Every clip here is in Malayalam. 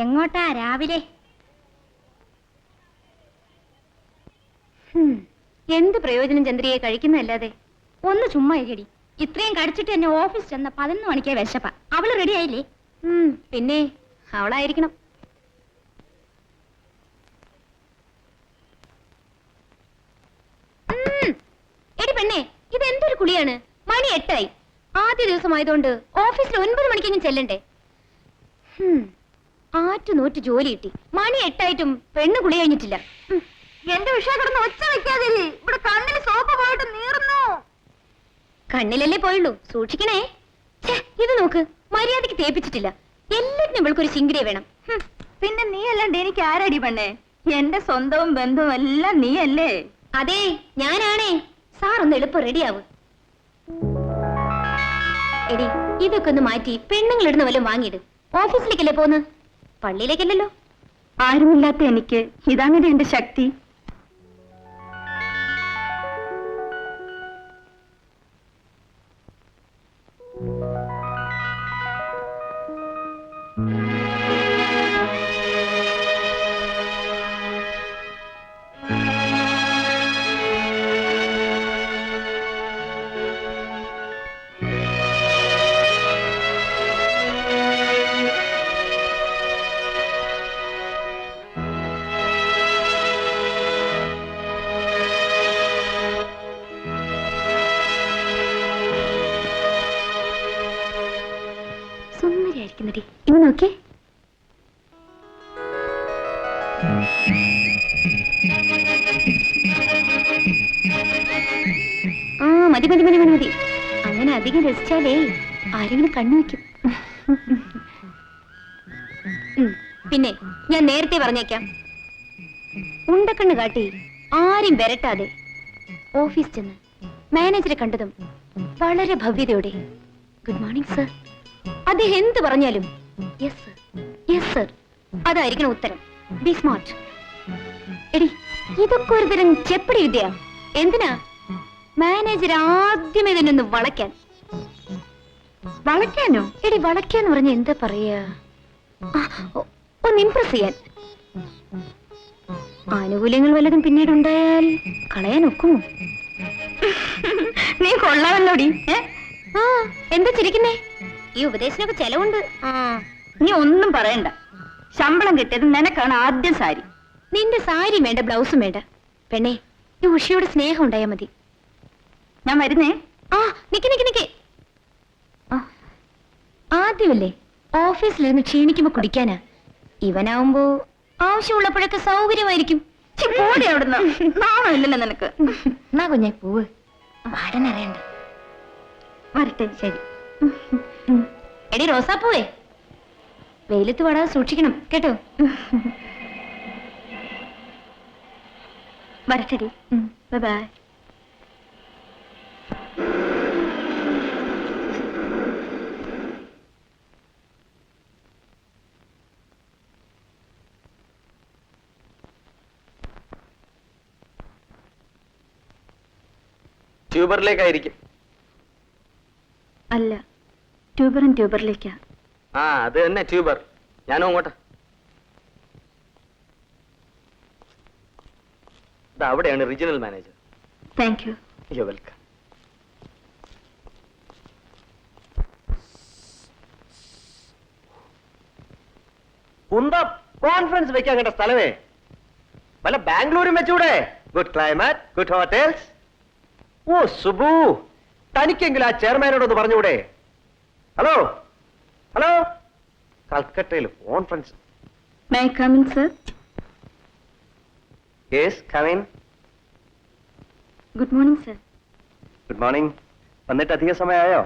എങ്ങോട്ടാ രാവിലെ? എന്ത് പ്രയോജനം ചന്ദ്രിയെ കഴിക്കുന്നതല്ലാതെ? ഒന്ന് ചുമ്മാ ഇരിക്കടി. ഇത്രയും കടിച്ചിട്ട് എന്നെ ഓഫീസ് ചെന്ന 11 മണിക്കേ വിശപ്പ. അവള് റെഡി ആയില്ലേ? പിന്നെ അവളായിരിക്കണം. എടി പെണ്ണേ, ഇതെന്തൊരു കുളിയാണ്? മണി 8 ആദ്യ ദിവസമായതുകൊണ്ട് ഓഫീസിൽ 9 മണിക്കെങ്കിലും ചെല്ലണ്ടേ? ആറ്റുനോറ്റ് ജോലി കിട്ടി. മണി 8 പെണ്ണ് കുളി കഴിഞ്ഞിട്ടില്ല. എന്റെ വിഷയം കിടന്ന് ഒച്ച വെക്കാതെ. ഇവിടെ കണ്ണിൽ സോപ്പ് പോയിട്ട് നീറുന്നു. കണ്ണിലല്ലേ പോയുള്ളൂ, സൂക്ഷിക്കണേ. ഇത് നോക്ക്, മര്യാദക്ക് തേപ്പിച്ചിട്ടില്ല. എല്ലാത്തിനും ഇവൾക്കൊരു ശിങ്കിരിയെ വേണം. പിന്നെ നീ അല്ലാണ്ട് എനിക്ക് ആരടി പെണ്ണേ? എന്റെ സ്വന്തവും ബന്ധവും എല്ലാം നീയല്ലേ? അതെ, ഞാനാണേ. സാർ ഒന്ന് എളുപ്പം റെഡിയാവും. എടി, ഇതൊക്കെ ഒന്ന് മാറ്റി പെണ്ണുങ്ങളിടുന്ന വല്ലതും വാങ്ങിയിട്. ഓഫീസിലേക്കല്ലേ പോന്ന്, പള്ളിയിലേക്കല്ലല്ലോ. ആരുമില്ലാത്ത എനിക്ക് ഇതാണിത് എന്റെ ശക്തി. ഇന്ന് നോക്കേ. മതി മതി മതി മതി മതി. അങ്ങനെ അധികം രസിച്ചാലേ ആരെങ്കിലും കണ്ണു വയ്ക്കും. പിന്നെ ഞാൻ നേരത്തെ പറഞ്ഞേക്കാം, ഉണ്ടക്കണ്ണ് കാട്ടി ആരും വരട്ടാതെ ഓഫീസ് ചെന്ന് മാനേജറെ കണ്ടതും വളരെ ഭവ്യതയോടെ ഗുഡ് മോർണിംഗ് സർ, അദ്ദേഹം എന്ത് പറഞ്ഞാലും യെസ് സർ, യെസ് സർ, അതായിരിക്കണം ഉത്തരം. B smart. എടി, ഇതൊക്കെ ഒരു തരം ചെപ്പടി വിദ്യ. എന്തിനാ? മാനേജർ ആദ്യമേ തന്നെ ഒന്ന് വളയ്ക്കാൻ. വളയ്ക്കാനോ? എടി, വളയ്ക്കാന്ന് പറഞ്ഞ എന്താ പറയാ? ഒന്ന് ഇംപ്രസ് ചെയ്യാൻ. ആനുകൂല്യങ്ങൾ വല്ലതും പിന്നീട് ഉണ്ടായാൽ കളയാൻ ഒക്കുമോ? നീ കൊള്ളാമല്ലോടി. എന്താ ചിരിക്കുന്നേ? ഈ ഉപദേശനൊക്കെ ചെലവുണ്ട്. നീ ഒന്നും പറയണ്ട. ശമ്പളം കിട്ടിയത് നിനക്കാണ് ആദ്യം സാരി. നിന്റെ സാരി വേണ്ട, ബ്ലൗസും വേണ്ട. പെണ്ണേ, ഈ ഉഷയോട് സ്നേഹം ഉണ്ടായാ മതി. ഞാൻ വരുന്നേ. നിക്ക് നിക്ക് നിക്ക്. ആദ്യമല്ലേ ഓഫീസിലിരുന്ന് ക്ഷീണിക്കുമ്പോ കുടിക്കാനാ. ഇവനാവുമ്പോ ആവശ്യമുള്ളപ്പോഴൊക്കെ സൗകര്യമായിരിക്കും. അവിടുന്ന് നാണമില്ലല്ലോ നിനക്ക്. എന്നാ കുഞ്ഞെ പൂവ്, പാടനറിയണ്ട. വരട്ടെ. ശരി. എടി റോസാപ്പൂവേ, വെയിലത്ത് പാടാതെ സൂക്ഷിക്കണം കേട്ടോ. വരട്ടെടി. ബൈ. ട്യൂബറിലേക്കായിരിക്കും. അല്ല, ട്യൂബറിലേക്കാ. അത് തന്നെ ട്യൂബർ. ഞാനും അങ്ങോട്ടാ. അവിടെയാണ് regional manager. Thank you. You welcome. എന്താ കോൺഫറൻസ് വെക്കാൻ കേട്ട സ്ഥലമേ? വല്ല ബാംഗ്ലൂരും വെച്ചൂടെ? Good climate, good hotels. ഓ സുബു, തനിക്കെങ്കിലും ആ ചെയർമാനോടൊന്ന് പറഞ്ഞുകൂടെ? ഹലോ ഹലോ, കൽക്കട്ടയിൽ conference. May I come in sir? Yes, come in. Good morning sir. Good morning. വന്നിട്ട് അധിക സമയമായോ?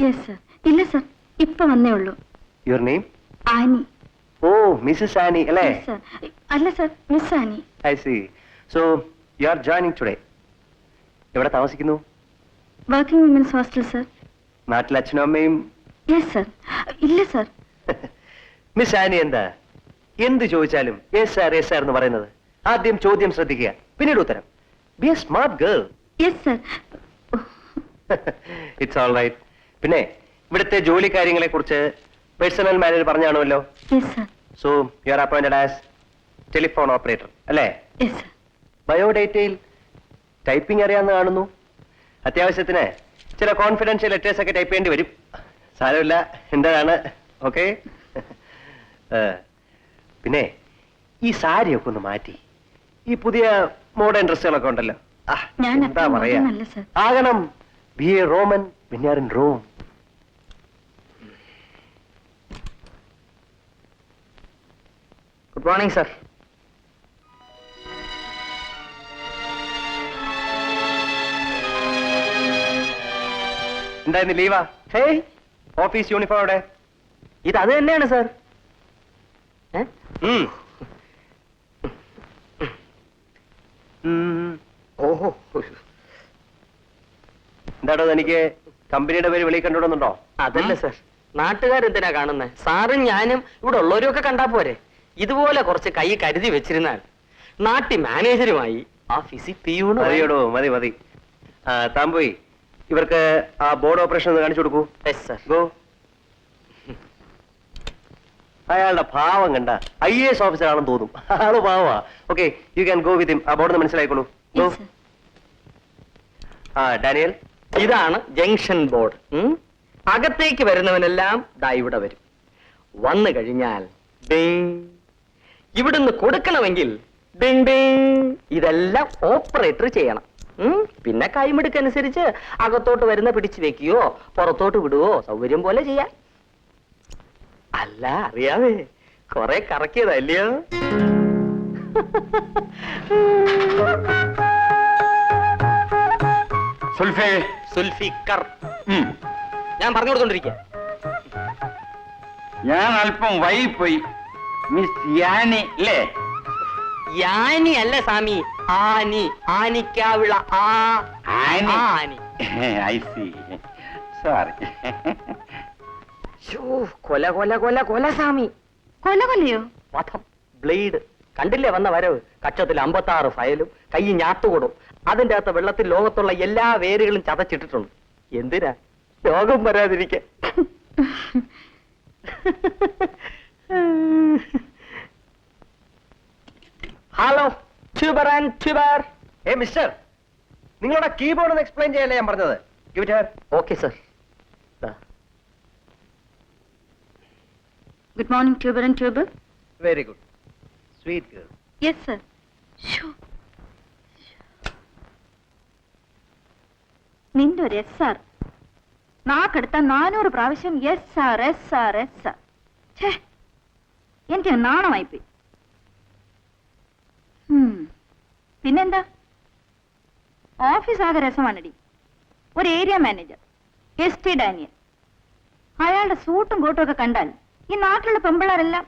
Yes sir. ഇല്ല സർ, ഇപ്പൊ വന്നേ ഉള്ളൂ. Your name? Annie. Oh, Mrs Annie അല്ലേ? സർ. അല്ല sir, miss Annie. I C. So you R joining today. എവിടെ താമസിക്കുന്നു? Working women's hostel sir. നാട്ടിൽ അച്ഛനും അമ്മയും? Yes sir. ഇല്ല സർ. മിസ് ആനി എന്താ എന്ത് ചോദിച്ചാലും യെസ് സാർ യെസ് സാർ എന്ന് പറയുന്നത്? ആദ്യം ചോദ്യം ശ്രദ്ധിക്കുക, പിന്നീട് ഉത്തരം. Be a smart girl. Yes sir. It's all right. പിന്നെ ഇവിടുത്തെ ജോലി കാര്യങ്ങളെ കുറിച്ച് പേഴ്സണൽ മാനേജർ പറഞ്ഞാണല്ലോ. Yes sir. So you are appointed as telephone operator അല്ലേ? Yes sir. ബയോഡേറ്റയിൽ ടൈപ്പിംഗ് അറിയാമെന്ന് കാണുന്നു. അത്യാവശ്യത്തിന് ചില കോൺഫിഡൻഷ്യൽ ലെറ്റേഴ്സ് ഒക്കെ ടൈപ്പ് ചെയ്യേണ്ടി വരും. സാരമില്ല, എന്താണ്. ഓക്കെ. പിന്നെ ഈ സാരിയൊക്കെ ഒന്ന് മാറ്റി ഈ പുതിയ മോഡേൺ ഡ്രസ്സുകളൊക്കെ ഉണ്ടല്ലോ, ഞാൻ എന്താ അത്ര പറയാ, modern അല്ല, സർ. ആകണം. B A Roman when you are in Rome. Good morning sir. എന്തായിരുന്നു ലീവാ? ഹേയ്, ഓഫീസ് യൂണിഫോം അവിടെ? ഇത് അത് തന്നെയാണ് സർ. ഉം. ഓഹോ, എന്താടോ എനിക്ക് കമ്പനിയുടെ പേര് വെളിയിൽ കണ്ടുവിടുന്നുണ്ടോ? അതല്ല സർ, നാട്ടുകാരെന്തിനാ കാണുന്നത്? സാറും ഞാനും ഇവിടെ ഉള്ളവരും ഒക്കെ കണ്ടാ പോരെ. ഇതുപോലെ കുറച്ച് കൈ കരുതി വെച്ചിരുന്നാൽ നാട്ടിൽ മാനേജരുമായി ഓഫീസിൽ പിയൂണ്. മതിയോടോ, മതി മതി. താൻ പോയി ഇവർക്ക് ആ ബോർഡ് ഓപ്പറേഷൻ ഒന്ന് കാണിച്ചു കൊടുക്കൂ. Yes sir. ഗോ. അയാളുടെ ഭാവം കണ്ട IAS ഓഫീസർ ആണെന്ന് തോന്നും. ആള് ഭാവാ. Okay, you can go with him. ആ ബോർഡ് മനസ്സിലായിക്കോളൂ. ഗോ. Yes sir. ഡാനിയൽ, ഇതാണ് ജംഗ്ഷൻ ബോർഡ്. അകത്തേക്ക് വരുന്നവനെല്ലാം ദാ ഇവിടെ വരും. വന്നു കഴിഞ്ഞാൽ ഡിങ്. ഇവിടുന്ന് കൊടുക്കണമെങ്കിൽ ഡിങ് ഡിങ്. ഇതെല്ലാം ഓപ്പറേറ്റർ ചെയ്യണം. പിന്നെ കൈമിടുക്കനുസരിച്ച് അകത്തോട്ട് വരുന്ന പിടിച്ചു വെക്കുകയോ പുറത്തോട്ട് വിടുവോ സൗകര്യം പോലെ ചെയ്യാം. അല്ല, അറിയാവേ, കൊറേ കറക്കിയതല്ലയോ. സുൽഫിക്കർ. ഞാൻ പറഞ്ഞു കൊടുത്തോണ്ടിരിക്കുക. ഞാൻ അല്പം വൈകിപ്പോയി. മിസ് യാനി അല്ലേ? യാനി അല്ല Swami, Annie. Anikkavila Annie. Annie. I see. Sorry. കൊല കൊല കൊല കൊല സ്വാമി. കൊല കൊല്ലയോ? വധം, ബ്ലേഡ്. കണ്ടില്ലേ വന്ന വരവ്? കക്ഷത്തിൽ 56 ഫയലും കൈ ഞാത്തുകൊടും. അതിന്റെ അകത്ത് വെള്ളത്തിൽ ലോകത്തുള്ള എല്ലാ വേരുകളും ചതച്ചിട്ടിട്ടുണ്ട്. എന്തിനാ? രോഗം വരാതിരിക്കാൻ. Hello, tuber and tuber. Mister, നിങ്ങളുടെ കീബോർഡ് ഒന്ന് എക്സ്പ്ലെയിൻ ചെയ്യാനല്ലേ ഞാൻ പറഞ്ഞത്. Give it here. Okay sir. Good morning tuber and tuber. Very good. Sweet girl. Yes sir. നിന്റെ ഒരു SR നാക്കെടുത്ത 400 പ്രാവശ്യം SR SR SR. എനിക്ക് നാണമായിപ്പോയി. പിന്നെന്താ, ഓഫീസ് ആകെ രസമാണടി. ഒരു ഏരിയ മാനേജർ ST ഡാനിയൽ, അയാളുടെ സൂട്ടും കോട്ടും ഒക്കെ കണ്ടാൽ ഈ നാട്ടിലുള്ള പെമ്പിള്ളാരെല്ലാം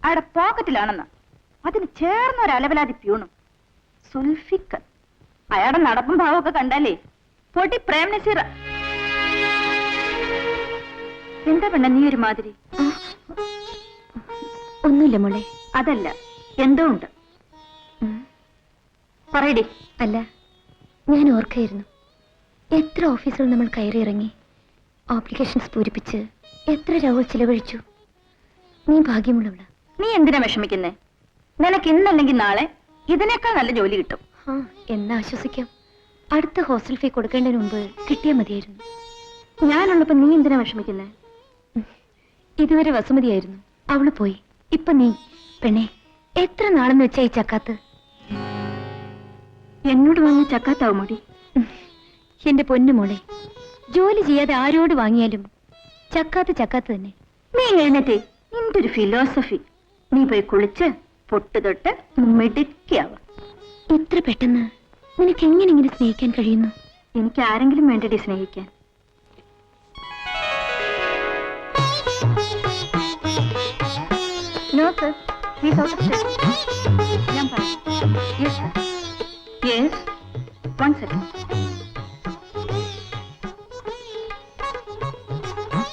അയാളുടെ പോക്കറ്റിലാണെന്ന. അതിന് ചേർന്ന ഒരു അലവലാതി പ്യൂണും സുൽഫിക്കർ. അയാളുടെ നടപ്പും ഭാവമൊക്കെ കണ്ടാലേ പൊട്ടി പ്രേം നസീറ. എന്താ പെണ്ണ നീ ഒരു മാതിരി? ഒന്നുമില്ല മോളെ. അതല്ല, എന്തോ ഉണ്ട്. പറയടി. അല്ല, ഞാൻ ഓർക്കായിരുന്നു എത്ര ഓഫീസുകൾ നമ്മൾ കയറി ഇറങ്ങി, ആപ്ലിക്കേഷൻസ് പൂരിപ്പിച്ച് എത്ര രൂപ ചിലവഴിച്ചു. നീ ഭാഗ്യമുള്ളവള. നീ എന്തിനാ വിഷമിക്കുന്നേ? നിനക്ക് ഇന്നല്ലെങ്കിൽ നാളെ ഇതിനേക്കാൾ നല്ല ജോലി കിട്ടും. എന്നാ ആശ്വസിക്കാം. അടുത്ത ഹോസ്റ്റൽ ഫീ കൊടുക്കേണ്ടതിന് മുമ്പ് കിട്ടിയാൽ മതിയായിരുന്നു. ഞാനുള്ളപ്പോ നീ എന്തിനാ വിഷമിക്കുന്നേ? ഇതുവരെ വസുമതിയായിരുന്നു, അവള് പോയി. ഇപ്പൊ നീ. പെണ്ണെ, എത്ര നാളെന്ന് വെച്ചാ ഈ ചക്കാത്ത്? എന്നോട് വാങ്ങിയ ചക്കാത്താവും മുടി. എന്റെ പൊന്നു മോളെ, ജോലി ചെയ്യാതെ ആരോട് വാങ്ങിയാലും ചക്കാത്ത് ചക്കാത്ത് തന്നെ. നീ എഴുന്നേറ്റേ. നിന്റെ ഒരു ഫിലോസഫി. നീ പോയി കുളിച്ച് പൊട്ട് തൊട്ട് മിടുക്കിയാവും. ഇത്ര പെട്ടെന്ന് നിനക്ക് എങ്ങനെ ഇങ്ങനെ സ്നേഹിക്കാൻ കഴിയുന്നു? എനിക്ക് ആരെങ്കിലും വേണ്ടടി സ്നേഹിക്കാൻ. No sir, please out of station. ഞാൻ പറയാം. Yes sir. Yes, 1 second.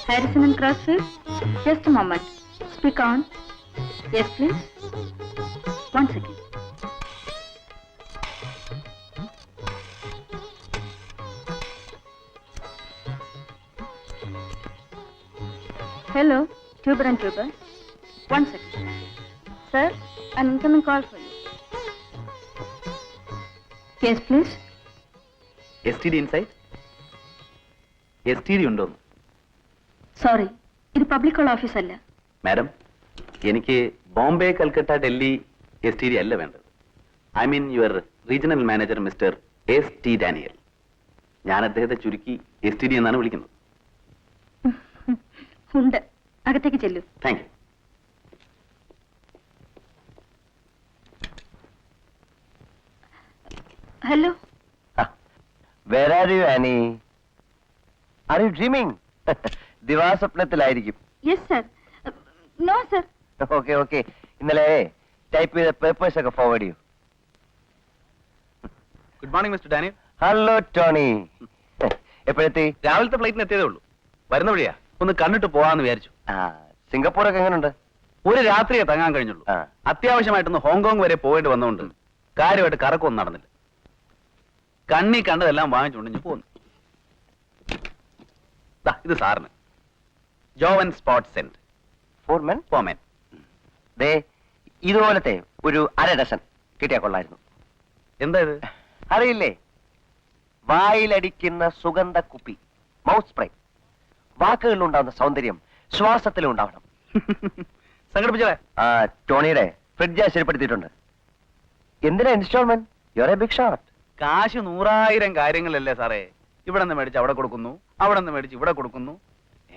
Harrison and Crossfield, just a moment. Speak on. Yes, please. 1 second. Hello, Tuber and Tuber. 1 second. Sir, an incoming call for you. Yes, please. STD inside? STD ഉണ്ടോന്ന്? Sorry, ഇത് പബ്ലിക് കോൾ ഓഫീസ് അല്ല. മാഡം, എനിക്ക് ബോംബെ, കൽക്കട്ട, ഡൽഹി STD അല്ല വേണ്ടത്. I mean your regional manager mister ST Daniel. ഞാൻ അദ്ദേഹത്തെ ചുരുക്കി STD എന്നാണ് വിളിക്കുന്നത്. ഉണ്ട്. അകത്തേക്ക് ചെല്ലൂ. Thank you. Hello. Where are you, Annie? Are you dreaming? ദിവാസ്വപ്നത്തിലായിരിക്കും. Yes sir. No sir. Okay okay. ഇന്നലെ ടൈപ്പ് ചെയ്ത പേപ്പേഴ്സ് ഒക്കെ ഫോർവേഡ് ചെയ്യൂ. Good morning mister Daniel. Hello Tony. എപ്പോഴെത്തി? രാവിലത്തെ ഫ്ലൈറ്റിന് എത്തിയതേ ഉള്ളൂ. വരുന്ന വഴിയാ. ഒന്ന് കണ്ടിട്ട് പോവാന്ന് വിചാരിച്ചു. സിംഗപ്പൂരൊക്കെ എങ്ങനെയുണ്ട്? ഒരു രാത്രിയെ തങ്ങാൻ കഴിഞ്ഞുള്ളൂ. ആ. അത്യാവശ്യമായിട്ടൊന്ന് ഹോങ്കോങ് വരെ പോയിട്ട് വന്നുകൊണ്ട് കാര്യമായിട്ട് കറക്കൊന്നും നടന്നില്ല. കണ്ണി കണ്ടതെല്ലാം വാങ്ങിച്ചുകൊണ്ട് പോന്നു. ദാ, ഇത് സാറിന് ജോവൻ സ്പോട്ട് സെന്റ് ഫോർമൻ. ഫോമൻ. ദേ ഇതുപോലത്തെ ഒരു 1/2 ഡസൻ കിട്ടിയാ കൊള്ളായിരുന്നു. എന്താ ഇത്? അറിയില്ലേ? വായിലടിക്കുന്ന സുഗന്ധ കുപ്പി, മൗത്ത് സ്പ്രേ. വാക്കുകളിലുണ്ടാവുന്ന സൗന്ദര്യം ശ്വാസത്തിലും ഉണ്ടാവണം. സംഘടിപ്പിച്ചേ. ടോണിയുടെ ഫ്രിഡ്ജ് ശരിപ്പെടുത്തിയിട്ടുണ്ട്. എന്തിനാ instalment? Your a big shot. കാശ് 100,000 കാര്യങ്ങളല്ലേ സാറേ. ഇവിടെ നിന്ന് മേടിച്ച് അവിടെ കൊടുക്കുന്നു, അവിടെ നിന്ന് മേടിച്ച് ഇവിടെ കൊടുക്കുന്നു.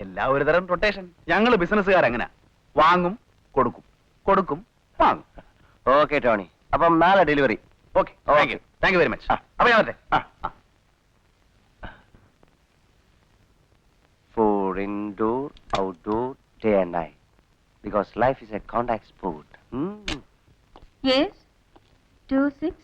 എല്ലാം ഒരു തരം റൊട്ടേഷൻ. ഞങ്ങൾ ബിസിനസ്സുകാരെങ്ങനെ വാങ്ങും, കൊടുക്കും, കൊടുക്കും, വാങ്ങും. ഓക്കെ ടോണി, അപ്പം നാളെ delivery. Okay, thank you very much. അപ്പൊ ഞാൻ വരട്ടെ. For indoor, outdoor, day and night. Because life is a contact sport. Yes. 26.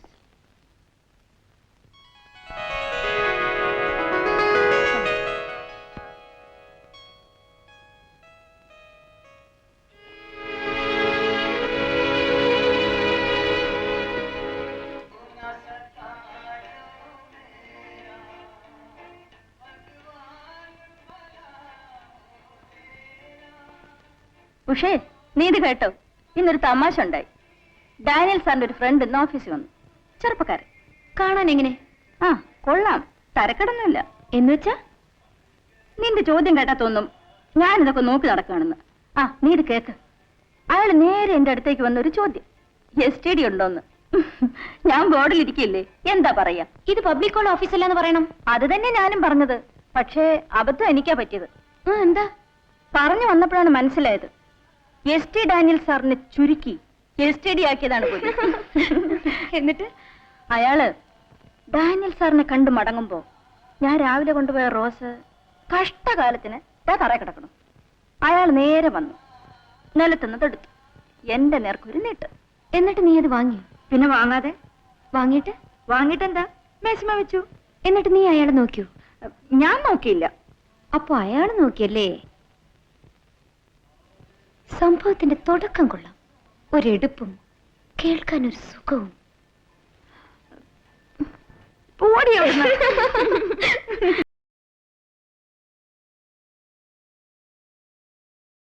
ഉഷേ, നീ ഇത് കേട്ടോ? ഇന്നൊരു തമാശ ഉണ്ടായി. ഡാനിയൽ സാറിന്റെ ഒരു ഫ്രണ്ട് ഇന്ന് ഓഫീസിൽ വന്നു. ചെറുപ്പക്കാരൻ. കാണാൻ എങ്ങനെ? കൊള്ളാം. തരക്കെടൊന്നുമില്ല. എന്നുവെച്ചാ? നിന്റെ ചോദ്യം കേട്ടാ തോന്നും ഞാനിതൊക്കെ നോക്കി നടക്കുകയാണെന്ന്. നീ ഇത് കേക്ക്. അയാൾ നേരെ എന്റെ അടുത്തേക്ക് വന്ന ഒരു ചോദ്യം, STD ഉണ്ടോന്ന്. ഞാൻ ബോർഡിലിരിക്കില്ലേ, എന്താ പറയാ? ഇത് പബ്ലിക് കോൾ ഓഫീസല്ലെന്ന് പറയണം. അത് തന്നെ ഞാനും പറഞ്ഞത്. പക്ഷേ അബദ്ധം എനിക്കാ പറ്റിയത്. എന്താ? പറഞ്ഞു വന്നപ്പോഴാണ് മനസ്സിലായത്. ST ഡാനിയൽ സാറിനെ ചുരുക്കി STD ആക്കിയതാണ് പോയി. എന്നിട്ട് അയാള് ഡാനിയൽ സാറിനെ കണ്ടു മടങ്ങുമ്പോ ഞാൻ രാവിലെ കൊണ്ടുപോയ റോസ് കഷ്ടകാലത്തിന് തറ കിടക്കണം. അയാൾ നേരെ വന്നു, നിലത്തുനിന്ന് എടുത്തു, എന്റെ നേർക്കൊരു നീട്ട്. എന്നിട്ട് നീ അത് വാങ്ങി? പിന്നെ വാങ്ങാതെ? വാങ്ങിട്ടെന്താ? മേശമ വെച്ചു. എന്നിട്ട് നീ അയാളെ നോക്കിയോ? ഞാൻ നോക്കിയില്ല. അപ്പൊ അയാൾ നോക്കിയല്ലേ? സംഭവത്തിന്റെ തുടക്കം കൊള്ളാം. ഒരെടുപ്പും കേൾക്കാൻ ഒരു സുഖവും. പോടിയോ